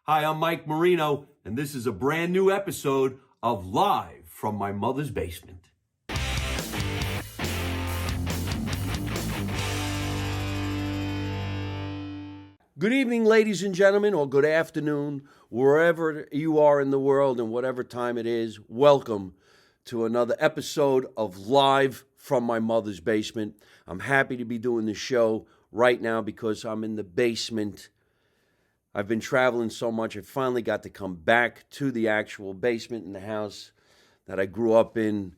Hi, I'm Mike Marino, and this is a brand new episode of Live from My Mother's Basement. Good evening, ladies and gentlemen, or good afternoon, wherever you are in the world and whatever time it is. Welcome to another episode of Live from My Mother's Basement. I'm happy to be doing this show right now because I'm in the basement. I've been traveling so much, I finally got to come back to the actual basement in the house that I grew up in.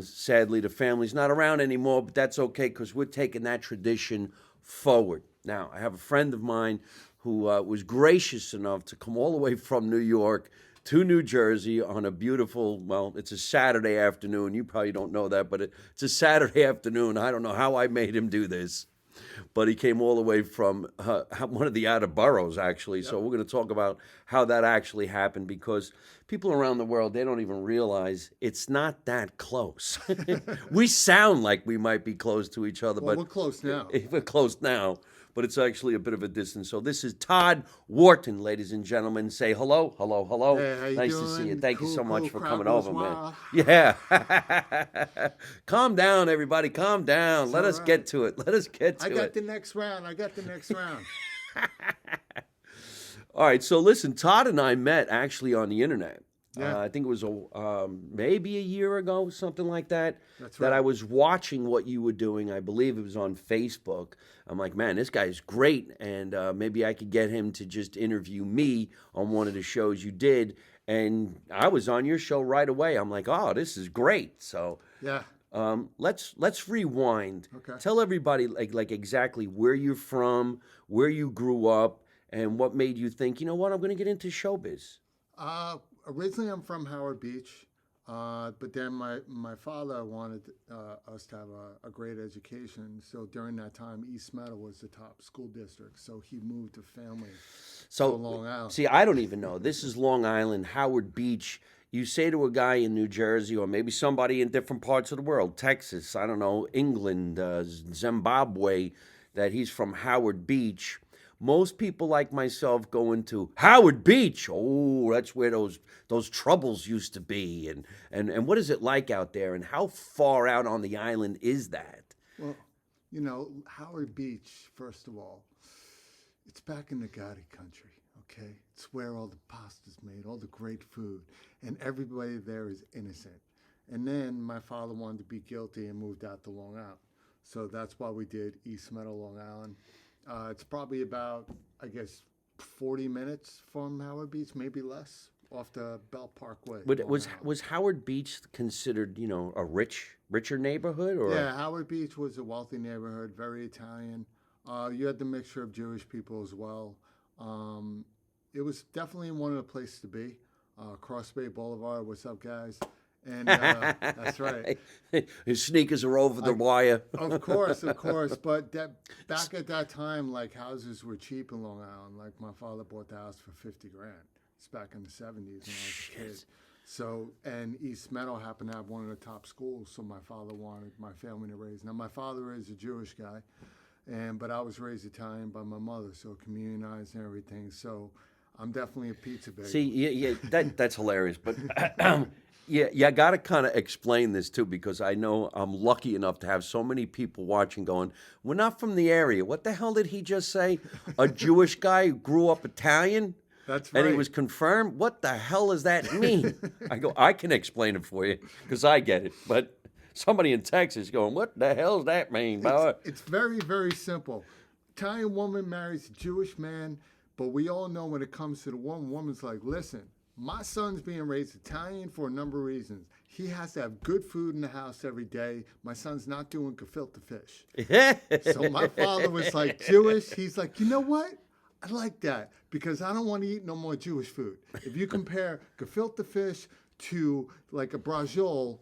Sadly, the family's not around anymore, but that's okay because we're taking that tradition forward. Now, I have a friend of mine who was gracious enough to come all the way from New York to New Jersey on a beautiful, well, it's a Saturday afternoon. You probably don't know that, but it's a Saturday afternoon. I don't know how I made him do this. But he came all the way from one of the outer boroughs, actually. Yep. So we're going to talk about how that actually happened because people around the world, they don't even realize it's not that close. We sound like we might be close to each other, Well, but we're close now. We're close now, but it's actually a bit of a distance. So this is Todd Wharton, ladies and gentlemen. Say hello, hello, hello. Hey, how you nice doing? to see you. Thank you so much for crowd coming goes over, wild. man. Yeah. Calm down, everybody. Calm down. It's Let all us right. get to it. Let us get to I it. got the next round. All right, so listen, Todd and I met actually on the internet. Yeah. I think it was maybe a year ago, something like that. That's That right. I was watching what you were doing. I believe it was on Facebook. I'm like, man, this guy's great, and maybe I could get him to just interview me on one of the shows you did. And I was on your show right away. I'm like, oh, this is great. So Yeah. let's rewind. Okay. Tell everybody like exactly where you're from, where you grew up, and what made you think, you know what, I'm going to get into showbiz. Originally, I'm from Howard Beach, but then my father wanted us to have a great education. So during that time, East Meadow was the top school district. So he moved the family to Long Island. See, I don't even know. This is Long Island, Howard Beach. You say to a guy in New Jersey or maybe somebody in different parts of the world, Texas, I don't know, England, Zimbabwe, that he's from Howard Beach. Most people like myself go into Howard Beach. Oh, that's where those troubles used to be. And what is it like out there? And how far out on the island is that? Well, Howard Beach, first of all, it's back in the Gotti country, okay? It's where all the pasta's made, all the great food, and everybody there is innocent. And then my father wanted to be guilty and moved out to Long Island. So that's why we did East Meadow, Long Island. It's probably about, I guess, 40 minutes from Howard Beach, maybe less, off the Bell Parkway. But was Howard Beach considered, a richer neighborhood? Or? Yeah, Howard Beach was a wealthy neighborhood, very Italian. You had the mixture of Jewish people as well. It was definitely one of the places to be. Cross Bay Boulevard, what's up, guys? And that's right. His sneakers are over the wire. Of course. But back at that time, like, houses were cheap in Long Island. Like, my father bought the house for $50,000. It's back in the 70s when I was a kid. So, and East Meadow happened to have one of the top schools, so my father wanted my family to raise. Now, my father is a Jewish guy, but I was raised Italian by my mother, so communionized and everything. So, I'm definitely a pizza baby. See, yeah, that's hilarious. But yeah, you got to kind of explain this too, because I know I'm lucky enough to have so many people watching going, we're not from the area. What the hell did he just say? A Jewish guy who grew up Italian? That's right. And he was confirmed? What the hell does that mean? I go, I can explain it for you because I get it. But somebody in Texas going, what the hell does that mean? It's very, very simple. Italian woman marries a Jewish man, but we all know when it comes to the woman's like, listen, my son's being raised Italian for a number of reasons. He has to have good food in the house every day. My son's not doing gefilte fish. So my father was like Jewish. He's like, you know what? I like that because I don't want to eat no more Jewish food. If you compare gefilte fish to like a braciole,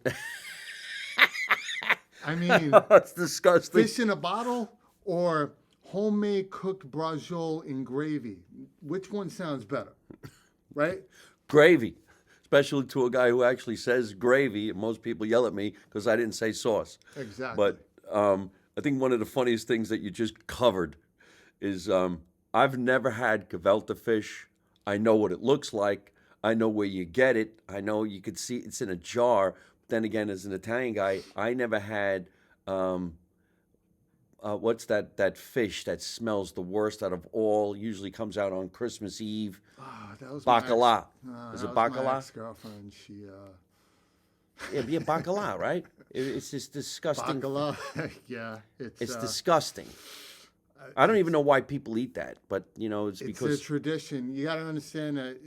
I mean, that's disgusting. Fish in a bottle or homemade cooked braciole in gravy. Which one sounds better, right? Gravy, especially to a guy who actually says gravy. Most people yell at me because I didn't say sauce. Exactly. But I think one of the funniest things that you just covered is I've never had gefilte fish. I know what it looks like. I know where you get it. I know you could see it's in a jar. Then again, as an Italian guy, I never had what's that fish that smells the worst out of all? Usually comes out on Christmas Eve. Ah, that was Bacala. that Is it was my bacala? ex-girlfriend. She Yeah, bacala, right? It's just disgusting. bacala. Yeah, It's disgusting. I don't even know why people eat that, but it's it's because a tradition. You got to understand that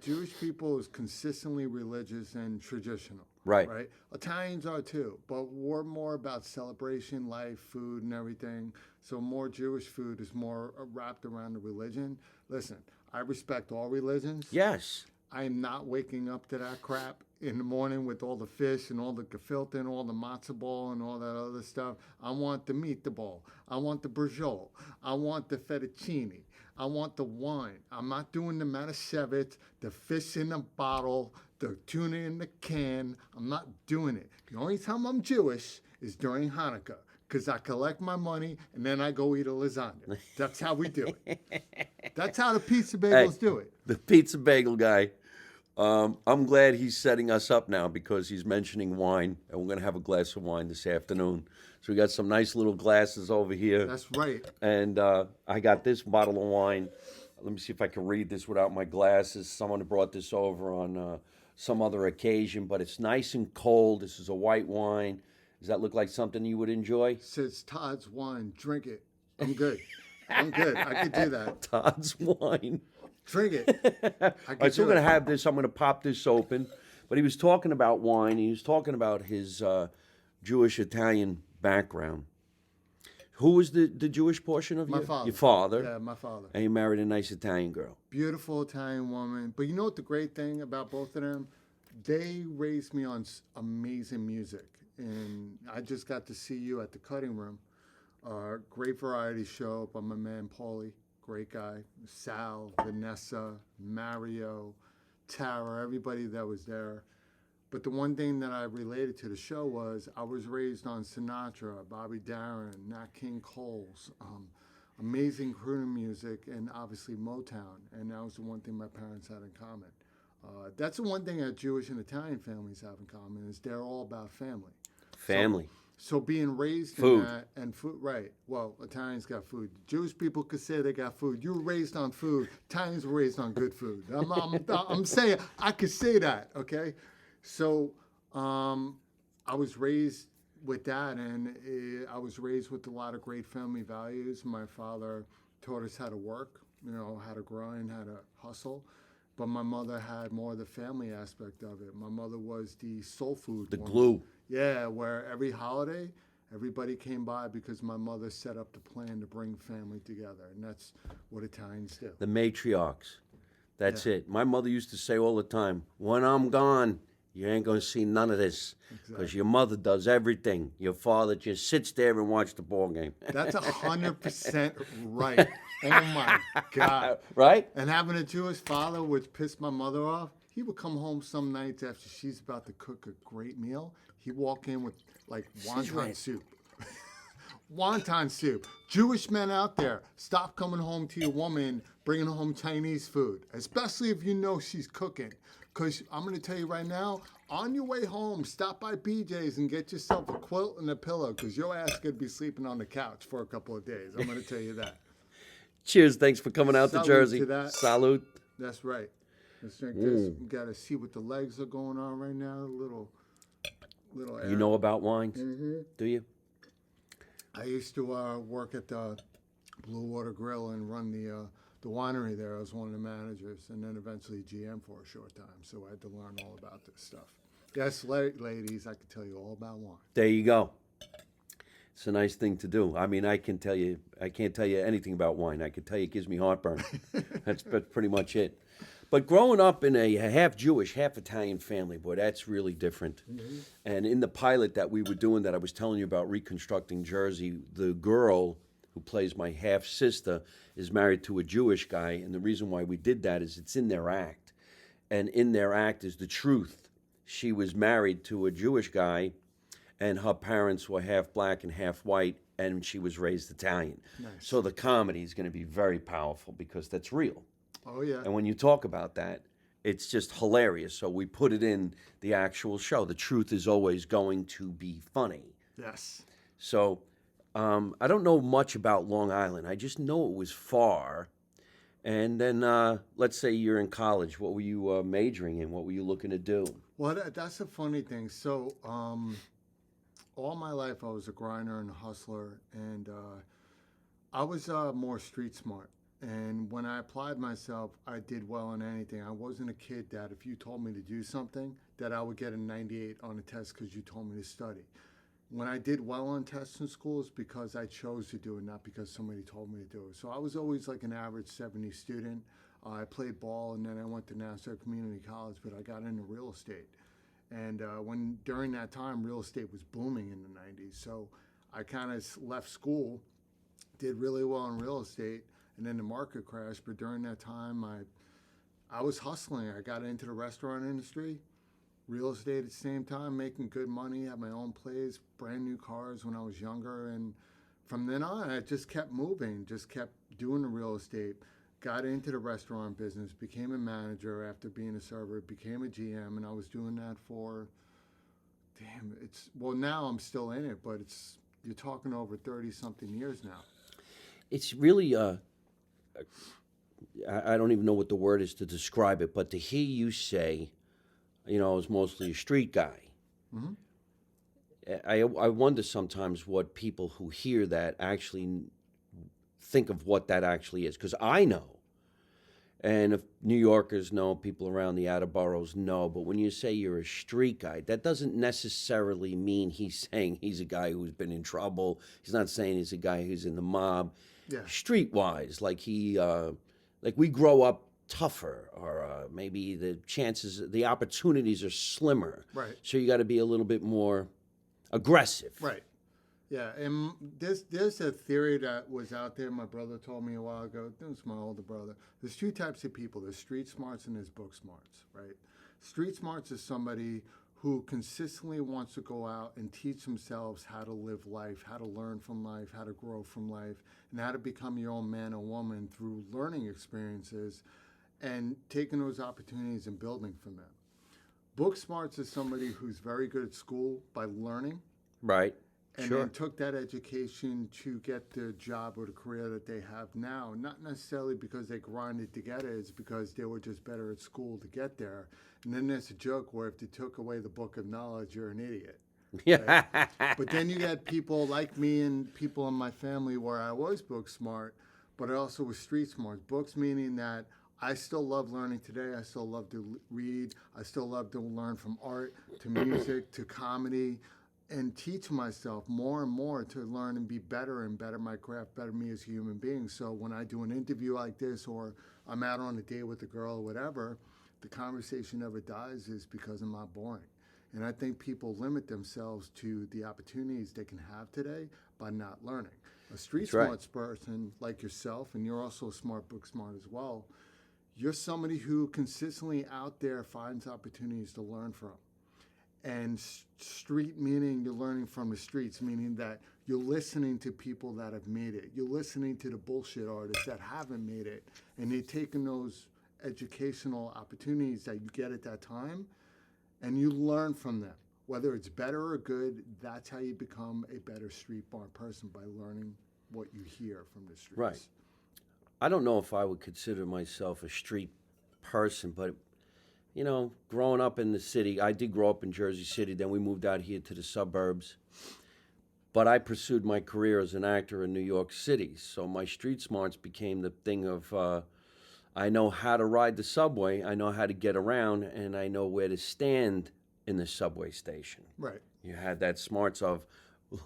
Jewish people is consistently religious and traditional. Right. Right. Italians are too, but we're more about celebration, life, food, and everything. So more Jewish food is more wrapped around the religion. Listen, I respect all religions. yes, I am not waking up to that crap in the morning with all the fish and all the gefilte and all the matzo ball and all that other stuff. I want the meatball. I want the brujol. I want the fettuccine. I want the wine. I'm not doing the Manischewitz, the fish in a bottle, the tuna in the can. I'm not doing it. The only time I'm Jewish is during Hanukkah because I collect my money and then I go eat a lasagna. That's how we do it. That's how the pizza bagels do it. the pizza bagel guy. I'm glad he's setting us up now because he's mentioning wine, and we're going to have a glass of wine this afternoon. So we got some nice little glasses over here. That's right. And I got this bottle of wine. Let me see if I can read this without my glasses. Someone brought this over on some other occasion, but it's nice and cold. This is a white wine. Does that look like something you would enjoy? Says Todd's wine. Drink it. I'm good. I'm good. I could do that. Todd's wine. Drink it. All right, so we're going to have this. I'm going to pop this open. But he was talking about wine. He was talking about his Jewish-Italian background. Who was the Jewish portion of My your father. Your father. Yeah, my father. And you married a nice Italian girl. Beautiful Italian woman. But you know what the great thing about both of them? They raised me on amazing music. And I just got to see you at the Cutting Room. Great variety show by my man Paulie. Great guy. Sal, Vanessa, Mario, Tara, everybody that was there. But the one thing that I related to the show was I was raised on Sinatra, Bobby Darin, Nat King Cole's, amazing crooner music, and obviously Motown. And that was the one thing my parents had in common. That's the one thing that Jewish and Italian families have in common is they're all about family. Family. So being raised Food. in that and food, right? Well, Italians got food. Jewish people could say they got food. You were raised on food. Italians were raised on good food. I'm saying I could say that. Okay, so I was raised with that, and I was raised with a lot of great family values. My father taught us how to work, how to grind, how to hustle. But my mother had more of the family aspect of it. My mother was the soul food The woman. glue. Yeah, where every holiday, everybody came by because my mother set up the plan to bring family together. And that's what Italians do. The matriarchs. That's it. My mother used to say all the time, when I'm gone, you ain't going to see none of this. Because your mother does everything. Your father just sits there and watches the ball game. That's 100% right. Oh, my God. Right? And having a Jewish father, which pissed my mother off, he would come home some nights after she's about to cook a great meal. He'd walk in with, like, wonton soup. Wonton soup. Jewish men out there, stop coming home to your woman bringing home Chinese food, especially if you know she's cooking. Because I'm going to tell you right now, on your way home, stop by BJ's and get yourself a quilt and a pillow because your ass could be sleeping on the couch for a couple of days. I'm going to tell you that. Cheers. Thanks for coming out Salute to Jersey. to that. Salute. That's right. Let's drink this. We got to see what the legs are going on right now. A little air. You know about wines? Mm-hmm. Do you? I used to work at the Blue Water Grill and run the winery there. I was one of the managers, and then eventually GM for a short time. So I had to learn all about this stuff. Yes, ladies, I can tell you all about wine. There you go. It's a nice thing to do. I mean, I can't tell you anything about wine. I can tell you it gives me heartburn. That's pretty much it. But growing up in a half Jewish, half Italian family, boy, that's really different. Mm-hmm. And in the pilot that we were doing that I was telling you about reconstructing Jersey, the girl who plays my half sister is married to a Jewish guy. And the reason why we did that is it's in their act. And in their act is the truth. She was married to a Jewish guy, and her parents were half black and half white, and she was raised Italian. Nice. So the comedy is going to be very powerful because that's real. Oh, yeah. And when you talk about that, it's just hilarious. So we put it in the actual show. The truth is always going to be funny. Yes. So I don't know much about Long Island. I just know it was far. And then let's say you're in college. What were you majoring in? What were you looking to do? Well, that's a funny thing. So, all my life I was a grinder and a hustler, and I was more street smart. And when I applied myself, I did well in anything. I wasn't a kid that if you told me to do something, that I would get a 98 on a test because you told me to study. When I did well on tests in schools, because I chose to do it, not because somebody told me to do it. So I was always like an average 70 student. I played ball, and then I went to Nassau Community College, but I got into real estate. And when during that time, real estate was booming in the 90s. So I kind of left school, did really well in real estate, and then the market crashed. But during that time, I was hustling. I got into the restaurant industry, real estate at the same time, making good money, had my own place, brand new cars when I was younger. And from then on, I just kept moving, just kept doing the real estate. Got into the restaurant business, became a manager after being a server, became a GM, and I was doing that for, now I'm still in it, but you're talking over 30 something years now. It's really, I don't even know what the word is to describe it, but to hear you say, I was mostly a street guy. Mm-hmm. I wonder sometimes what people who hear that actually think of what that actually is. Because I know, and if New Yorkers know, people around the outer boroughs know, but when you say you're a street guy, that doesn't necessarily mean he's saying he's a guy who's been in trouble. He's not saying he's a guy who's in the mob. Yeah. Streetwise, like we grow up tougher, or maybe the opportunities are slimmer. Right. So you got to be a little bit more aggressive. Right. Yeah, and there's a theory that was out there. My brother told me a while ago. This was my older brother. There's two types of people. There's street smarts and there's book smarts, right? Street smarts is somebody who consistently wants to go out and teach themselves how to live life, how to learn from life, how to grow from life, and how to become your own man or woman through learning experiences and taking those opportunities and building from them. Book smarts is somebody who's very good at school by learning. Right. And Sure. then took that education to get the job or the career that they have now. Not necessarily because they grinded to get it, it's because they were just better at school to get there. And then there's a joke where if they took away the book of knowledge, you're an idiot. Yeah. Right? But then you got people like me and people in my family where I was book smart, but I also was street smart. Books meaning that I still love learning today. I still love to read. I still love to learn from art to music to comedy, and teach myself more and more to learn and be better and better my craft, better me as a human being. So when I do an interview like this, or I'm out on a date with a girl or whatever, the conversation never dies is because I'm not boring. And I think people limit themselves to the opportunities they can have today by not learning. A street smart person like yourself, and you're also a smart book smart as well, you're somebody who consistently out there finds opportunities to learn from. And street meaning you're learning from the streets, meaning that you're listening to people that have made it. You're listening to the bullshit artists that haven't made it. And you're taking those educational opportunities that you get at that time and you learn from them. Whether it's better or good, that's how you become a better street bar person, by learning what you hear from the streets. Right. I don't know if I would consider myself a street person, but growing up in the city, I did grow up in Jersey City, then we moved out here to the suburbs. But I pursued my career as an actor in New York City. So my street smarts became the thing of, I know how to ride the subway, I know how to get around, and I know where to stand in the subway station. Right. You had that smarts of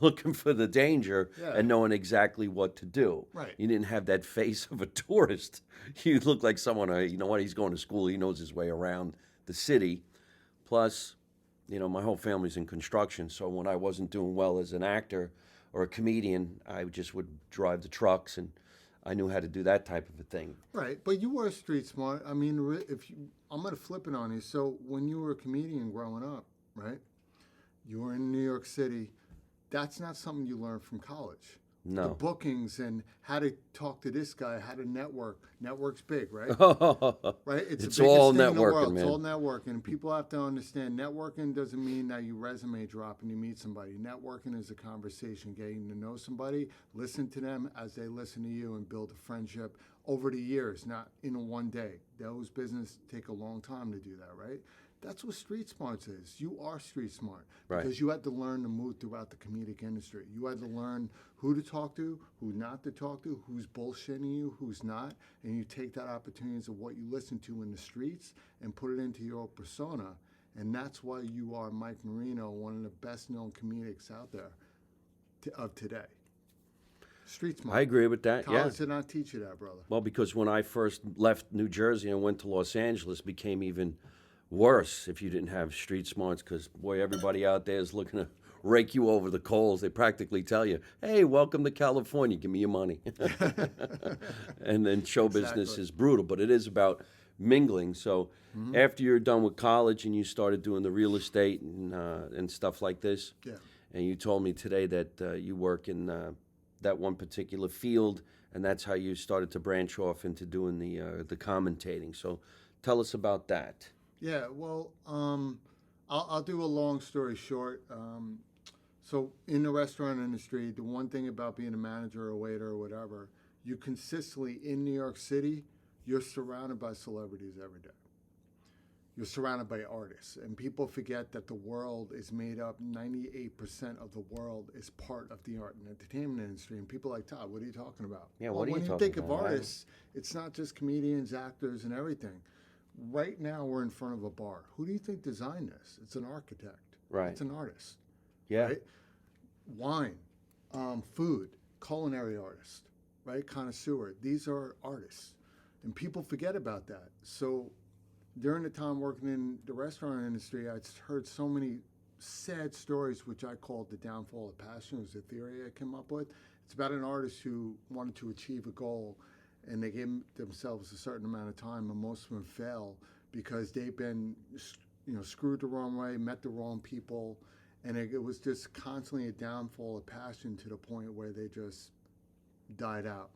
looking for the danger and knowing exactly what to do. Right. You didn't have that face of a tourist. You look like someone, he's going to school, he knows his way around the city. Plus, my whole family's in construction, so when I wasn't doing well as an actor or a comedian, I just would drive the trucks, and I knew how to do that type of a thing. Right, but you were street smart. I mean, I'm going to flip it on you. So when you were a comedian growing up, right, you were in New York City, that's not something you learned from college. The No. bookings and how to talk to this guy, how to network. Network's big, right? Right? It's the It's biggest all thing in the networking, world. man. It's all networking. And people have to understand networking doesn't mean that you resume drop and you meet somebody. Networking is a conversation, getting to know somebody, listen to them as they listen to you, and build a friendship over the years, not in one day. Those businesses take a long time to do that, right? That's what street smarts is. You are street smart because Right. you had to learn to move throughout the comedic industry. You had to learn who to talk to, who not to talk to, who's bullshitting you, who's not, and you take that opportunities of what you listen to in the streets and put it into your persona. And that's why you are Mike Marino, one of the best known comedics out there of today. Street smart. I agree with that. Yeah. College did not teach you that, brother. Well, because when I first left New Jersey and went to Los Angeles, it became even worse if you didn't have street smarts. Because boy, everybody out there is looking to rake you over the coals. They practically tell you, "Hey, welcome to California. Give me your money." And then show business Exactly. is brutal, but it is about mingling. So after you're done with college and you started doing the real estate and stuff like this, Yeah. and you told me today that you work in that one particular field, and that's how you started to branch off into doing the commentating. So tell us about that. Yeah, well, I'll do a long story short. So in the restaurant industry, the one thing about being a manager or a waiter or whatever, you consistently in New York City, you're surrounded by celebrities every day. You're surrounded by artists, and people forget that the world is made up. 98% of the world is part of the art and entertainment industry. And people are like, Todd, what are you talking about? Yeah, well, what are you when you talking think of about? artists, it's not just comedians, actors, and everything. Right now, we're in front of a bar. Who do you think designed this? It's an architect. Right. It's an artist. Yeah. Right? Wine, food, culinary artist, right? Connoisseur. These are artists. And people forget about that. So during the time working in the restaurant industry, I heard so many sad stories, which I called the downfall of passion. It was a theory I came up with. It's about an artist who wanted to achieve a goal, and they gave themselves a certain amount of time, and most of them fail because they've been, screwed the wrong way, met the wrong people, and it was just constantly a downfall of passion to the point where they just died out.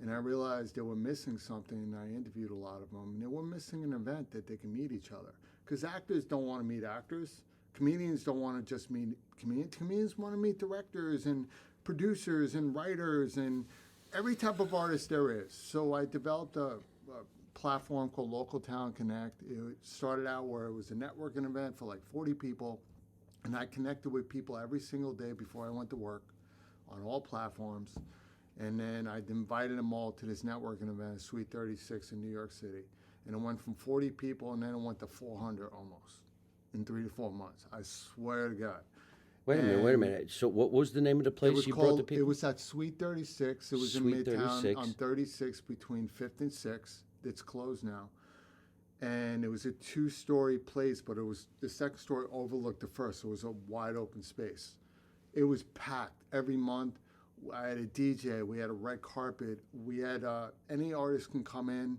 And I realized they were missing something, and I interviewed a lot of them, and they were missing an event that they can meet each other. Because actors don't want to meet actors. Comedians don't want to just meet comedians. Comedians want to meet directors and producers and writers and every type of artist there is. So I developed a platform called Local Talent Connect. It started out where it was a networking event for like 40 people, and I connected with people every single day before I went to work on all platforms. And then I invited them all to this networking event at Suite 36 in New York City. And it went from 40 people, and then it went to 400 almost in 3 to 4 months. I swear to God. Wait a minute. So what was the name of the place you brought the people? It was at Suite 36. It was Suite in Midtown 36. on 36 between 5th and 6th. It's closed now. And it was a 2-story place, but it was the second story overlooked the first, so it was a wide open space. It was packed every month. I had a DJ, we had a red carpet, we had any artist can come in,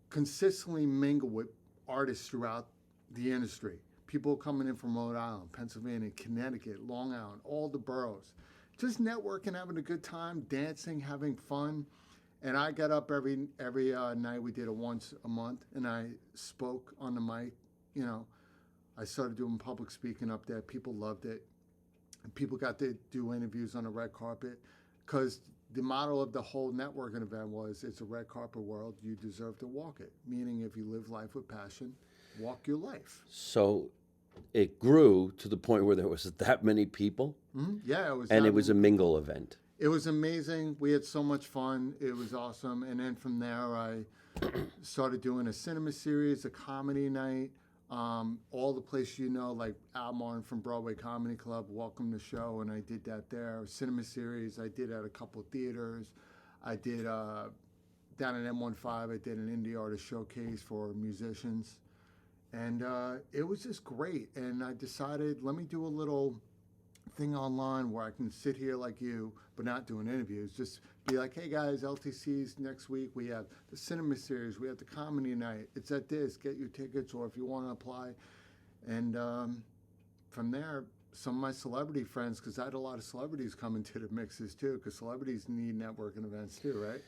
consistently mingle with artists throughout the industry. People coming in from Rhode Island, Pennsylvania, Connecticut, Long Island, all the boroughs. Just networking, having a good time, dancing, having fun. And I got up every night. We did it once a month, and I spoke on the mic. I started doing public speaking up there. People loved it. And people got to do interviews on the red carpet because the model of the whole networking event was it's a red carpet world. You deserve to walk it, meaning if you live life with passion, walk your life. So it grew to the point where there was that many people, Yeah, it was. and it was a mingle event. It was amazing. We had so much fun. It was awesome. And then from there, I started doing a cinema series, a comedy night. All the places like Al Martin from Broadway Comedy Club, welcome the show, and I did that there. Cinema series, I did at a couple theaters. I did down at M15, I did an indie artist showcase for musicians. And it was just great. And I decided, let me do a little thing online where I can sit here like you, but not doing interviews. Just be like, hey guys, LTC's next week. We have the cinema series. We have the comedy night. It's at this. Get your tickets, or if you want to apply. And from there, some of my celebrity friends, because I had a lot of celebrities come into the mixes too, because celebrities need networking events too, right?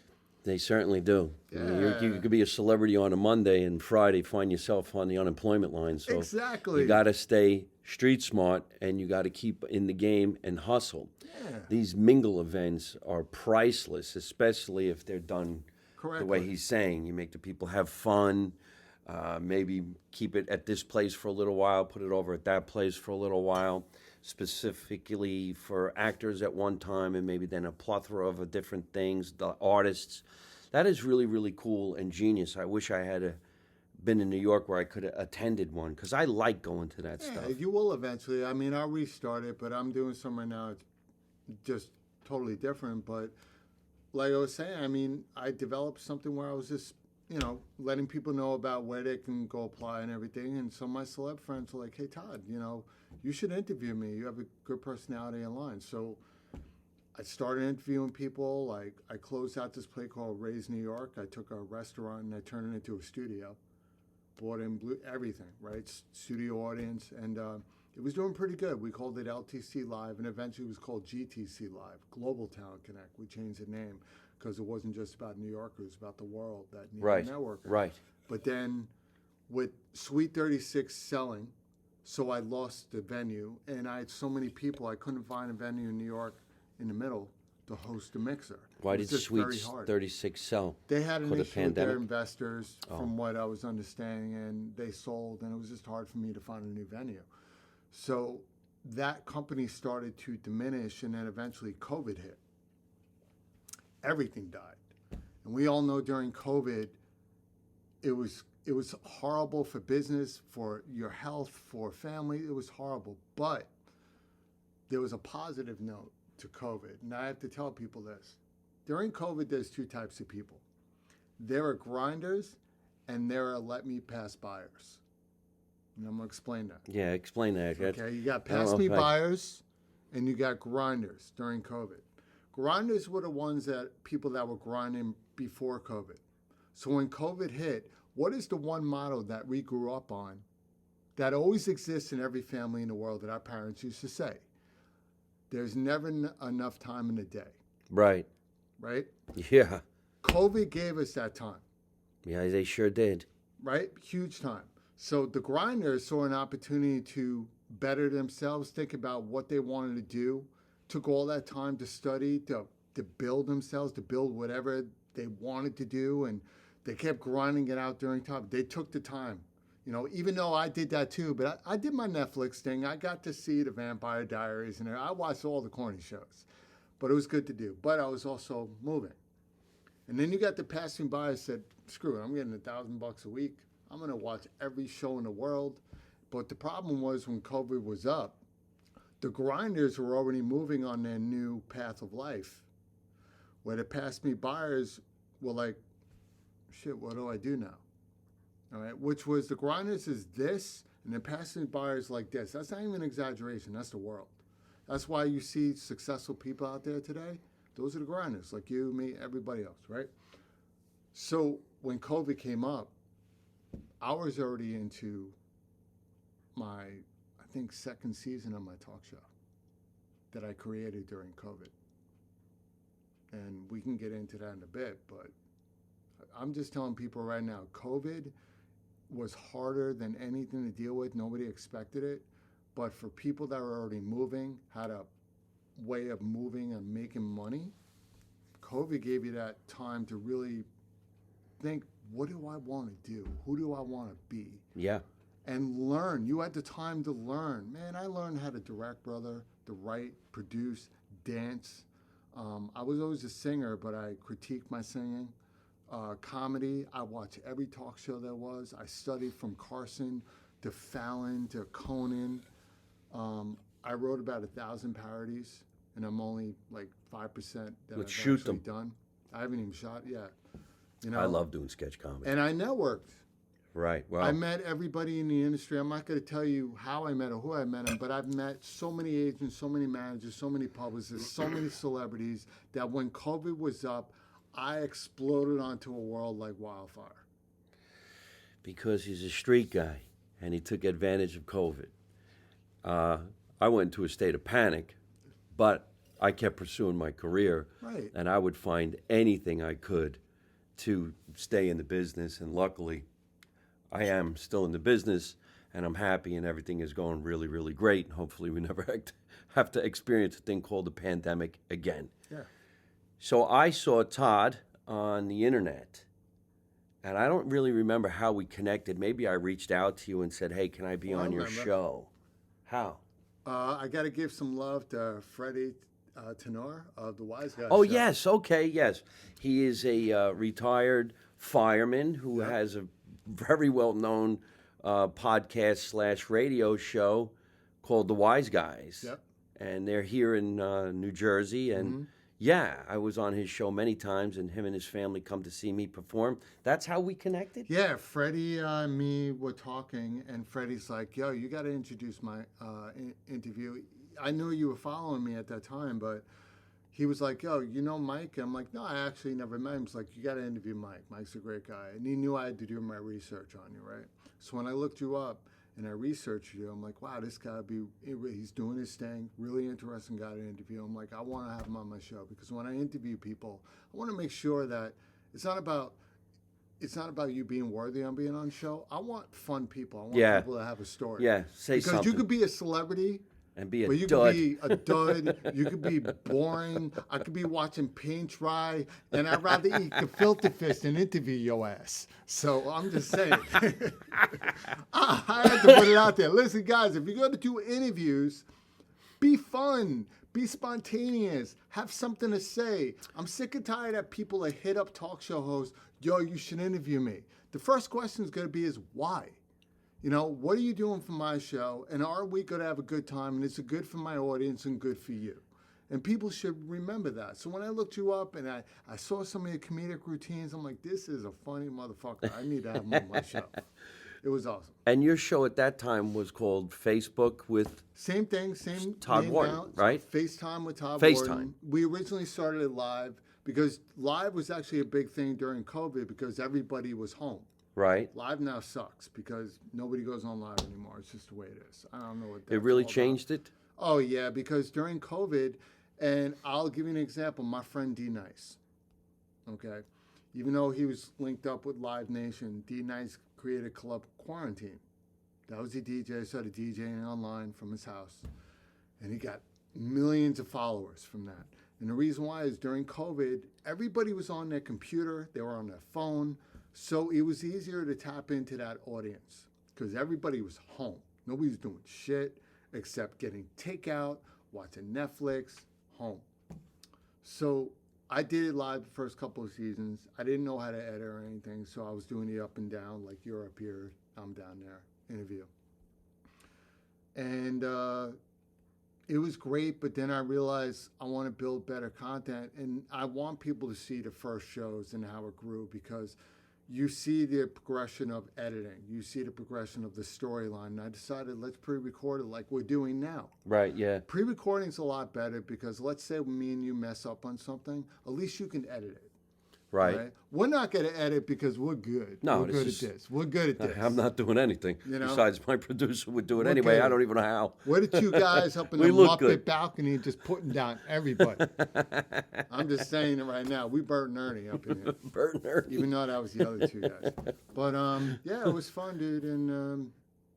They certainly do. I mean, you Yeah. could be a celebrity on a Monday and Friday find yourself on the unemployment line. So Exactly. you got to stay street smart and you got to keep in the game and hustle. Yeah. These mingle events are priceless, especially if they're done the way Correctly. he's saying. You make the people have fun. Maybe keep it at this place for a little while, put it over at that place for a little while, specifically for actors at one time, and maybe then a plethora of different things, the artists. That is really, really cool and genius. I wish I had been in New York where I could have attended one because I like going to that Yeah, stuff. you will eventually. I mean, I'll restart it, but I'm doing some right now. It's just totally different. But like I was saying, I mean, I developed something where I was just, letting people know about where they can go apply and everything. And some of my celeb friends were like, hey, Todd, you should interview me. You have a good personality online. So I started interviewing people. Like, I closed out this place called Ray's New York. I took a restaurant and I turned it into a studio. Bought in everything, right? Studio audience. And it was doing pretty good. We called it LTC Live, and eventually it was called GTC Live, Global Talent Connect. We changed the name because it wasn't just about New York, it was about the world that needed networking. Right. But then with Suite 36 selling, so I lost the venue, and I had so many people, I couldn't find a venue in New York in the middle to host a mixer. Why It did was just very Suite hard. 36 sell? They had an For the issue with their pandemic? investors, from what I was understanding, and they sold, and it was just hard for me to find a new venue. So that company started to diminish, and then eventually COVID hit. Everything died. And we all know during COVID, it was horrible for business, for your health, for family. It was horrible. But there was a positive note to COVID. And I have to tell people this. During COVID, there's two types of people. There are grinders and there are let me pass buyers. And I'm going to explain that. Yeah, explain that. Okay, you got I don't pass know me if I- buyers and you got grinders during COVID. Grinders were the ones people that were grinding before COVID. So when COVID hit, what is the one motto that we grew up on that always exists in every family in the world that our parents used to say? There's never enough time in the day, Right. right? Yeah. COVID gave us that time, Yeah, they sure did. right? Huge time. So the grinders saw an opportunity to better themselves, think about what they wanted to do, took all that time to study, to build themselves, to build whatever they wanted to do, and they kept grinding it out during time. They took the time. Even though I did that too, but I did my Netflix thing. I got to see the Vampire Diaries, and I watched all the corny shows. But it was good to do. But I was also moving. And then you got the passing by and said, screw it, I'm getting $1,000 a week. I'm going to watch every show in the world. But the problem was when COVID was up, the grinders were already moving on their new path of life, where the pass me buyers were like, shit, what do I do now? All right, which was the grinders is this, and the passing buyers like this. That's not even an exaggeration. That's the world. That's why you see successful people out there today. Those are the grinders, like you, me, everybody else, right? So when COVID came up, I was already into my, I think, second season of my talk show that I created during COVID. And we can get into that in a bit, but I'm just telling people right now, COVID was harder than anything to deal with. Nobody expected it. But for people that were already moving, had a way of moving and making money, COVID gave you that time to really think, what do I want to do? Who do I want to be? Yeah. And learn. You had the time to learn. Man, I learned how to direct, brother, to write, produce, dance. I was always a singer, but I critiqued my singing. Comedy, I watched every talk show there was. I studied from Carson to Fallon to Conan. I wrote about 1,000 parodies, and I'm only like 5% that Let's I've shoot actually them. done. I haven't even shot yet. I love doing sketch comedy. And I networked. Right. Well, I met everybody in the industry. I'm not going to tell you how I met or who I met them, but I've met so many agents, so many managers, so many publicists, so many celebrities that when COVID was up, I exploded onto a world like wildfire. because he's a street guy and he took advantage of COVID. I went into a state of panic, but I kept pursuing my career, Right. and I would find anything I could to stay in the business. And luckily, I am still in the business, and I'm happy, and everything is going really, really great. And hopefully, we never have to experience a thing called the pandemic again. Yeah. So I saw Todd on the internet, and I don't really remember how we connected. Maybe I reached out to you and said, "Hey, can I be Well, I on your remember. show?" How? I got to give some love to Freddie Tenor of the Wise Guy Oh, Show. yes. Okay, yes. He is a retired fireman who Yep. has a very well-known podcast/radio show called The Wise Guys. Yep. And they're here in New Jersey. And yeah, I was on his show many times, and him and his family come to see me perform. That's how we connected? Yeah, Freddie and me were talking, and Freddie's like, yo, you got to introduce my interview. I knew you were following me at that time, but he was like, yo, you know Mike? I'm like, no, I actually never met him. He's like, you got to interview Mike. Mike's a great guy. And he knew I had to do my research on you, right? So when I looked you up and I researched you, I'm like, wow, this guy, he's doing his thing. Really interesting guy to interview. I'm like, I want to have him on my show because when I interview people, I want to make sure that it's not about you being worthy on being on the show. I want fun people. I want people to have a story. Yeah, say because something. you could be a celebrity, and be a but you dud. could be a dud. You could be boring. I could be watching paint dry, and I'd rather eat the filter fish than interview your ass. So I'm just saying. I had to put it out there. Listen, guys, if you're going to do interviews, be fun. Be spontaneous. Have something to say. I'm sick and tired of people that hit up talk show hosts, yo, you should interview me. The first question is going to be is why? You know, what are you doing for my show? And are we going to have a good time? And is it good for my audience and good for you? And people should remember that. So when I looked you up and I saw some of your comedic routines, I'm like, this is a funny motherfucker. I need to have him on my show. It was awesome. And your show at that time was called Facebook with Same thing, same Todd name Wharton, now. right? FaceTime with Todd FaceTime. Wharton. We originally started it live because live was actually a big thing during COVID because everybody was home. Right. Live now sucks because nobody goes on live anymore. It's just the way it is. I don't know what that's It really all about. changed it? Oh, yeah, because during COVID, and I'll give you an example, my friend D Nice, okay? Even though he was linked up with Live Nation, D Nice created a club Quarantine. That was the DJ, started DJing online from his house. And he got millions of followers from that. And the reason why is during COVID, everybody was on their computer, they were on their phone, so it was easier to tap into that audience because everybody was home. Nobody was doing shit except getting takeout, watching Netflix, home. So I did it live the first couple of seasons. I didn't know how to edit or anything, so I was doing the up and down, like you're up here, I'm down there, interview. And it was great, but then I realized I want to build better content, and I want people to see the first shows and how it grew because you see the progression of editing. You see the progression of the storyline. And I decided let's pre-record it like we're doing now. Right, yeah. Pre-recording's a lot better because let's say me and you mess up on something, at least you can edit it. Right. We're not going to edit because we're good. No, we're this good is- at this. We're good at this. I'm not doing anything. You know? Besides, my producer would do it We're anyway. good. I don't even know how. We're the two guys up in We the look Muppet good. balcony just putting down everybody. I'm just saying it right now. We Bert and Ernie up in here. Bert and Ernie. Even though that was the other two guys. But yeah, it was fun, dude. And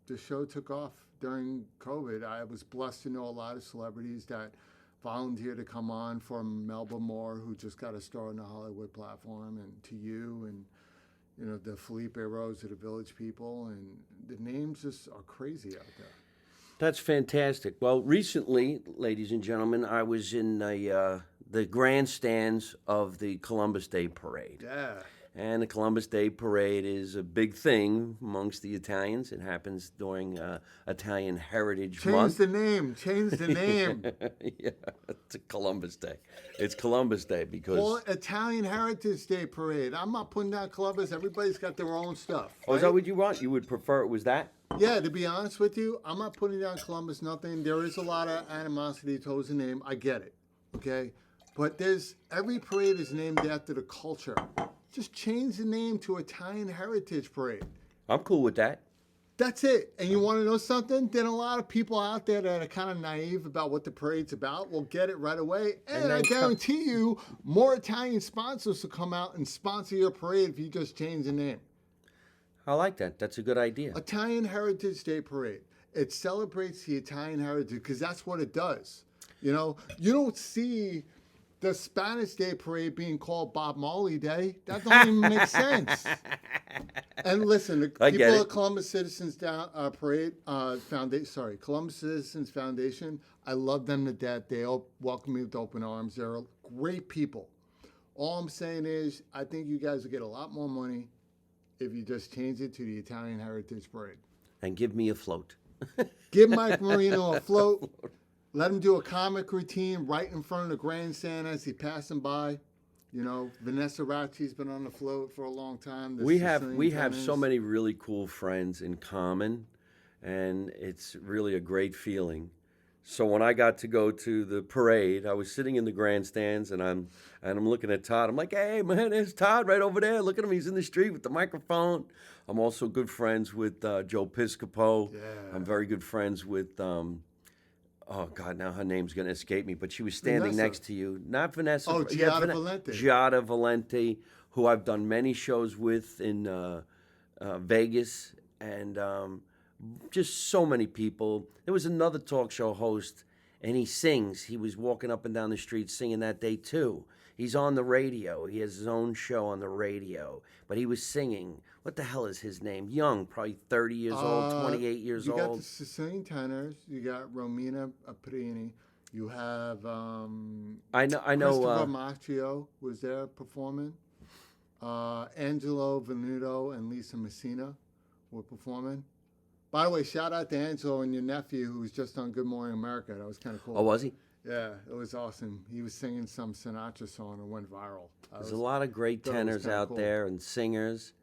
the show took off during COVID. I was blessed to know a lot of celebrities that volunteered to come on, from Melba Moore, who just got a star on the Hollywood platform, and to you, and you know, the Felipe Rose of the Village People, and the names just are crazy out there. That's fantastic. Well, recently, ladies and gentlemen, I was in the grandstands of the Columbus Day Parade. Yeah. And the Columbus Day Parade is a big thing amongst the Italians. It happens during Italian Heritage Month. Change the name. Yeah, it's Columbus Day. It's Columbus Day because... Well, Italian Heritage Day Parade. I'm not putting down Columbus. Everybody's got their own stuff. Oh, is that right? what you want? You would prefer it was that? Yeah, to be honest with you, I'm not putting down Columbus, nothing. There is a lot of animosity towards the name. I get it, okay? But every parade is named after the culture. Just change the name to Italian Heritage Parade. I'm cool with that. That's it. And you want to know something? Then a lot of people out there that are kind of naive about what the parade's about will get it right away. And I guarantee you, more Italian sponsors will come out and sponsor your parade if you just change the name. I like that. That's a good idea. Italian Heritage Day Parade. It celebrates the Italian heritage because that's what it does. You know, you don't see the Spanish Day Parade being called Bob Marley Day. That don't even make sense. And listen, the people at Columbus Citizens Columbus Citizens Foundation, I love them to death. They welcome me with open arms. They're great people. All I'm saying is, I think you guys will get a lot more money if you just change it to the Italian Heritage Parade. And give me a float. Give Mike Marino a float. Let him do a comic routine right in front of the grandstand as he's passing by. You know, Vanessa Racci's been on the float for a long time. We have so many really cool friends in common, and it's really a great feeling. So when I got to go to the parade, I was sitting in the grandstands, and I'm looking at Todd. I'm like, hey man, there's Todd right over there. Look at him, he's in the street with the microphone. I'm also good friends with Joe Piscopo. Yeah. I'm very good friends with. Oh, God, now her name's going to escape me, but she was standing next to you. Not Vanessa. Oh, Giada Valente. Giada Valente, who I've done many shows with in Vegas, and just so many people. There was another talk show host, and he sings. He was walking up and down the street singing that day, too. He's on the radio. He has his own show on the radio, but he was singing. What the hell is his name? Young, probably 30 years old, 28 years old. You got the Sicilian tenors. You got Romina Aprini. You have I know. Christopher Macchio was there performing. Angelo Venuto and Lisa Messina were performing. By the way, shout out to Angelo and your nephew who was just on Good Morning America. That was kind of cool. Oh, was he? Yeah, it was awesome. He was singing some Sinatra song and went viral. There's a lot of great tenors out there and singers.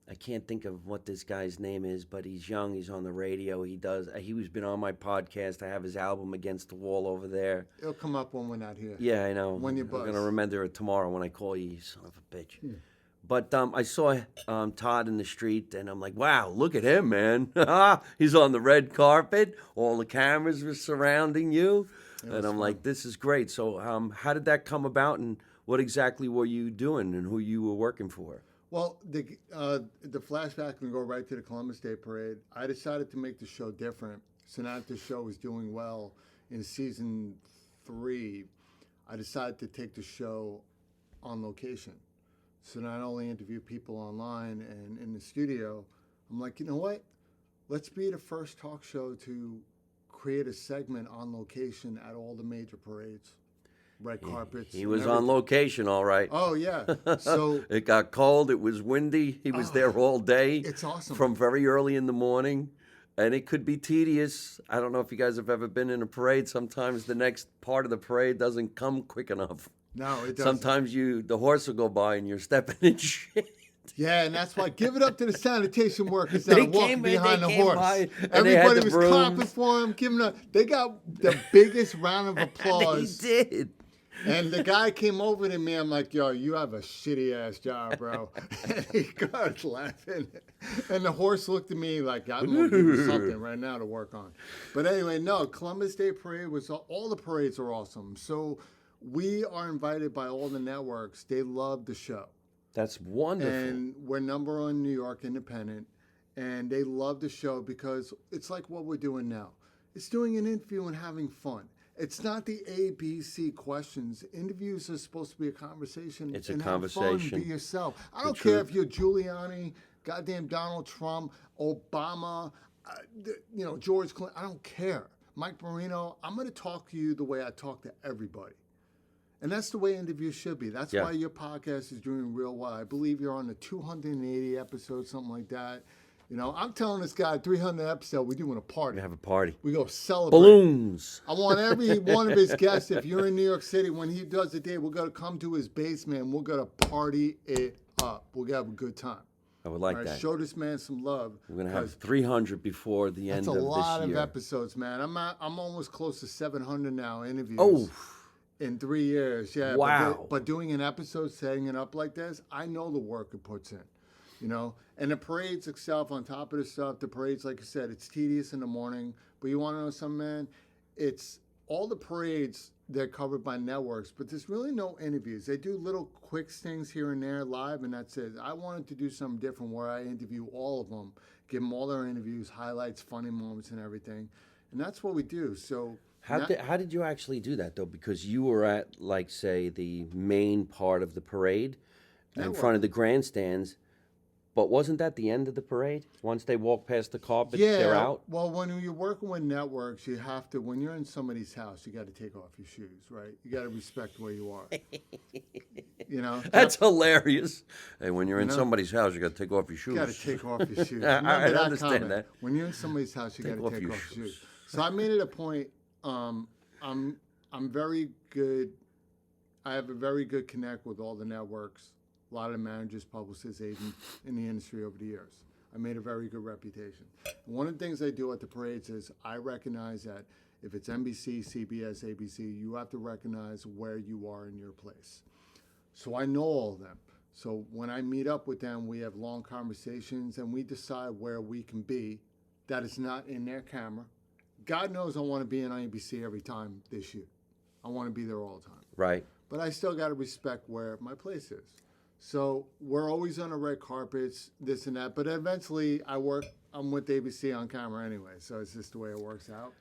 I can't think of what this guy's name is, but he's young. He's on the radio. He's been on my podcast. I have his album Against the Wall over there. It'll come up when we're not here. Yeah, I know. When you I'm buzz. going to remember it tomorrow when I call you son of a bitch. Yeah. But I saw Todd in the street, and I'm like, wow, look at him, man. He's on the red carpet. All the cameras were surrounding you. And I'm like, this is great. So how did that come about, and what exactly were you doing and who you were working for? Well, the flashback can go right to the Columbus Day Parade. I decided to make the show different. So now that the show was doing well in season 3, I decided to take the show on location. So not only interview people online and in the studio, I'm like, you know what? Let's be the first talk show to create a segment on location at all the major parades. Red carpets. He was on location, all right. Oh, yeah. So it got cold. It was windy. He was there all day. It's awesome. From very early in the morning. And it could be tedious. I don't know if you guys have ever been in a parade. Sometimes the next part of the parade doesn't come quick enough. No, it doesn't. Sometimes the horse will go by and you're stepping in shit. Yeah, and that's why give it up to the sanitation workers that are walking behind the horse. Everybody was clapping for him, giving up. They got the biggest round of applause. They did. And the guy came over to me. I'm like, yo, you have a shitty ass job, bro. And he got laughing. And the horse looked at me like, I'm going to give you something right now to work on. But anyway, no, Columbus Day Parade was, all the parades are awesome. So we are invited by all the networks. They love the show. That's wonderful. And we're number one New York Independent. And they love the show because it's like what we're doing now. It's doing an interview and having fun. It's not the A, B, C questions. Interviews are supposed to be a conversation. It's a conversation. Have fun, be yourself. I don't care if you're Giuliani, goddamn Donald Trump, Obama, George Clinton. I don't care. Mike Marino, I'm going to talk to you the way I talk to everybody. And that's the way interviews should be. That's why your podcast is doing real well. I believe you're on the 280 episode, something like that. You know, I'm telling this guy 300 episode, we're doing a party. We have a party. We go celebrate. Balloons. I want every one of his guests, if you're in New York City, when he does the day, we're going to come to his basement and we're going to party it up. We're going to have a good time. I would like that. Show this man some love. We're going to have 300 before the end of this year. That's a lot of episodes, man. I'm almost close to 700 now interviews. Oh. In 3 years, yeah. Wow. But doing an episode, setting it up like this, I know the work it puts in. you know. And the parades itself, on top of the stuff, the parades, like I said, it's tedious in the morning. But you want to know something, man? It's all the parades, they're covered by networks, but there's really no interviews. They do little quick things here and there live, and that's it. I wanted to do something different where I interview all of them, give them all their interviews, highlights, funny moments, and everything. And that's what we do. So How did you actually do that, though? Because you were at, like, say, the main part of the parade in front of the grandstands, but wasn't that the end of the parade? Once they walk past the carpet, they're out? Well, when you're working with networks, you have to, when you're in somebody's house, you got to take off your shoes, right? You got to respect where you are. You know? That's hilarious. Hey, when you're in somebody's house, you got to take off your shoes. You got to take off your shoes. I understand comment? that. When you're in somebody's house, you got to take off your shoes. So I made it a point. I'm very good. I have a very good connect with all the networks. A lot of managers, publicists, agents in the industry over the years. I made a very good reputation. And one of the things I do at the parades is I recognize that if it's NBC, CBS, ABC, you have to recognize where you are in your place. So I know all of them. So when I meet up with them, we have long conversations and we decide where we can be that is not in their camera. God knows I want to be in ABC every time they shoot. I want to be there all the time. Right. But I still got to respect where my place is. So we're always on the red carpets, this and that. But eventually I'm with ABC on camera anyway. So it's just the way it works out.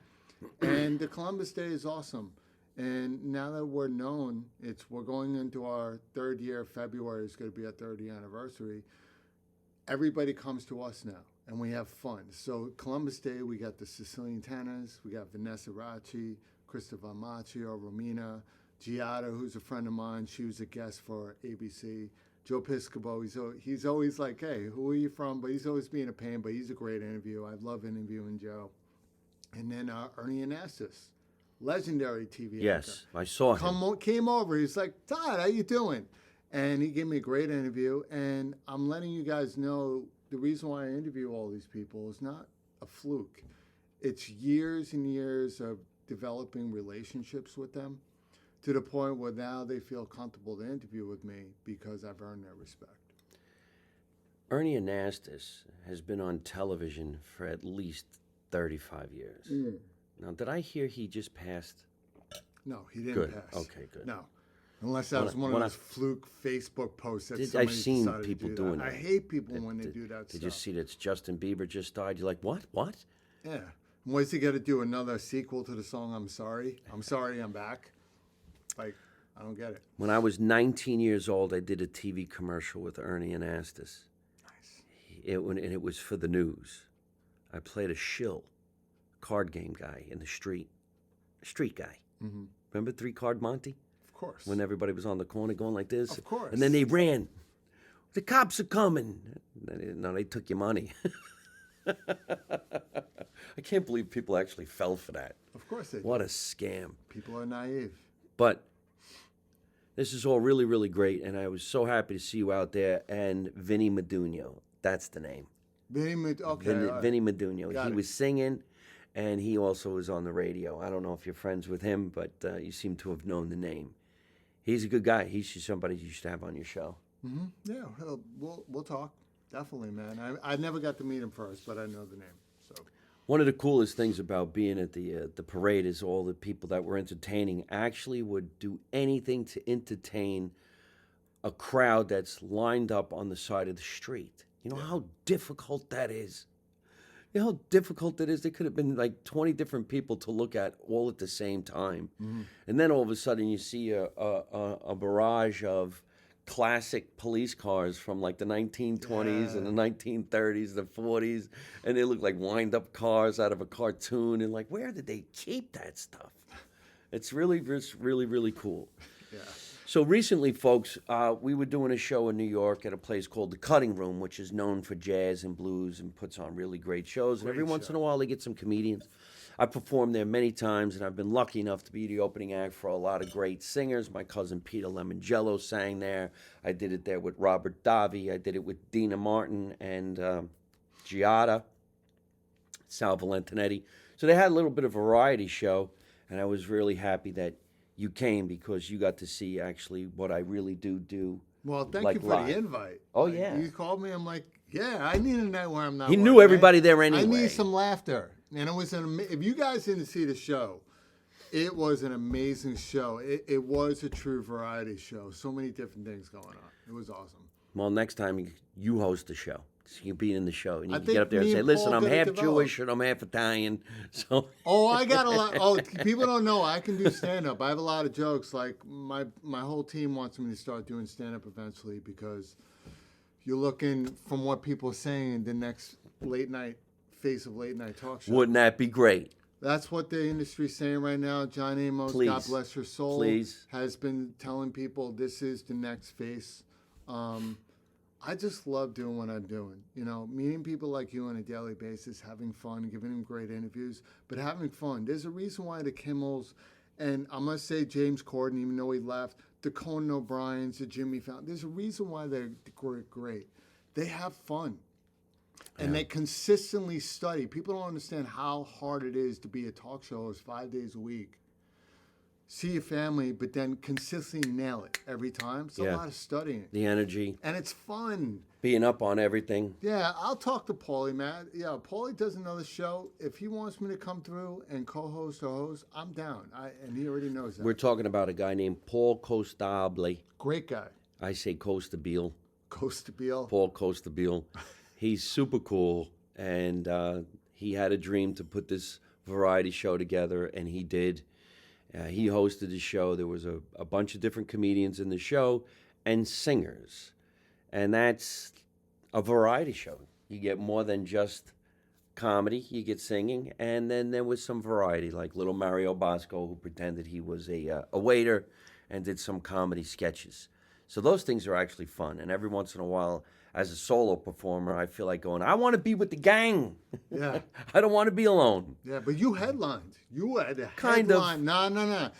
And the Columbus Day is awesome. And now that we're known, we're going into our third year. February is going to be our third year anniversary. Everybody comes to us now. And we have fun. So Columbus Day, we got the Sicilian Tenors, we got Vanessa Racci, Christopher Macchio, Romina, Giada, who's a friend of mine. She was a guest for ABC. Joe Piscopo, he's always like, hey, who are you from? But he's always being a pain, but he's a great interview. I love interviewing Joe. And then Ernie Anastas, legendary TV actor. Yes, I saw him. Came over. He's like, Todd, how you doing? And he gave me a great interview. And I'm letting you guys know the reason why I interview all these people is not a fluke. It's years and years of developing relationships with them to the point where now they feel comfortable to interview with me because I've earned their respect. Ernie Anastas has been on television for at least 35 years. Now, did I hear he just passed? No, he didn't pass. Okay, good. No. Unless that was one of those fluke Facebook posts that I've seen people doing that. I hate people when they do that stuff. Did you see that Justin Bieber just died? You're like, what? Yeah. What's he got to do? Another sequel to the song I'm Sorry? I'm Sorry, I'm Back? Like, I don't get it. When I was 19 years old, I did a TV commercial with Ernie Anastas. Nice. And it was for the news. I played a shill, card game guy in the street. A street guy. Mm-hmm. Remember 3-Card Monty? Of course. When everybody was on the corner going like this. Of course. And then they ran. The cops are coming. No, they took your money. I can't believe people actually fell for that. Of course they do. What a scam. People are naive. But this is all really, really great, and I was so happy to see you out there. And Vinny Medugno, that's the name. Vinny Medugno. He was singing, and he also was on the radio. I don't know if you're friends with him, but you seem to have known the name. He's a good guy. He's somebody you should have on your show. Mm-hmm. Yeah, we'll talk. Definitely, man. I never got to meet him first, but I know the name. So one of the coolest things about being at the parade is all the people that were entertaining actually would do anything to entertain a crowd that's lined up on the side of the street. You know how difficult that is? You know how difficult it is? There could have been like 20 different people to look at all at the same time. Mm-hmm. And then all of a sudden you see a barrage of classic police cars from like the 1920s and the 1930s, the 40s, and they look like wind-up cars out of a cartoon. And like, where did they keep that stuff? It's really, really cool. Yeah. So recently, folks, we were doing a show in New York at a place called The Cutting Room, which is known for jazz and blues and puts on really great shows. And every once in a while, they get some comedians. I've performed there many times, and I've been lucky enough to be the opening act for a lot of great singers. My cousin Peter Lemongello sang there. I did it there with Robert Davi. I did it with Dina Martin and Giada, Sal Valentinetti. So they had a little bit of a variety show, and I was really happy that you came because you got to see actually what I really do Well, thank like you for live. the invite. Oh, Like, yeah. You called me. I'm like, yeah, I need a night where I'm not. He knew working. everybody there anyway. I need some laughter, and it was if you guys didn't see the show, it was an amazing show. It was a true variety show. So many different things going on. It was awesome. Well, next time you host the show. So you can be in the show. And you I can think get up there and me say, and listen, Paul I'm gotta half develop. Jewish and I'm half Italian. So Oh, I got a lot. Oh, people don't know I can do stand up. I have a lot of jokes. Like my whole team wants me to start doing stand up eventually because you're looking from what people are saying the next late night face of late night talk show. wouldn't that be great? That's what the industry's saying right now. John Amos, Please. God bless her soul, Please. has been telling people this is the next face. I just love doing what I'm doing. You know, meeting people like you on a daily basis, having fun, giving them great interviews, but having fun. There's a reason why the Kimmels, and I must say James Corden, even though he left, the Conan O'Briens, the Jimmy Fallon, there's a reason why they're great. They have fun. And they consistently study. People don't understand how hard it is to be a talk show host 5 days a week. See your family, but then consistently nail it every time. It's a lot of studying. The energy, And it's fun. being up on everything. Yeah, I'll talk to Paulie, man. Yeah, Paulie does another show. If he wants me to come through and co-host or host, I'm down. And he already knows that. We're talking about a guy named Paul Costabile. Great guy. I say Costabile. Costabile. Paul Costabile. He's super cool, and he had a dream to put this variety show together, and he did. He hosted the show. There was a bunch of different comedians in the show and singers, and that's a variety show. You get more than just comedy. You get singing, and then there was some variety, like little Mario Bosco, who pretended he was a waiter and did some comedy sketches. So those things are actually fun, and every once in a while, as a solo performer, I feel like going, I want to be with the gang. Yeah. I don't want to be alone. Yeah, but you headlined. You had a Kind of. headline. No.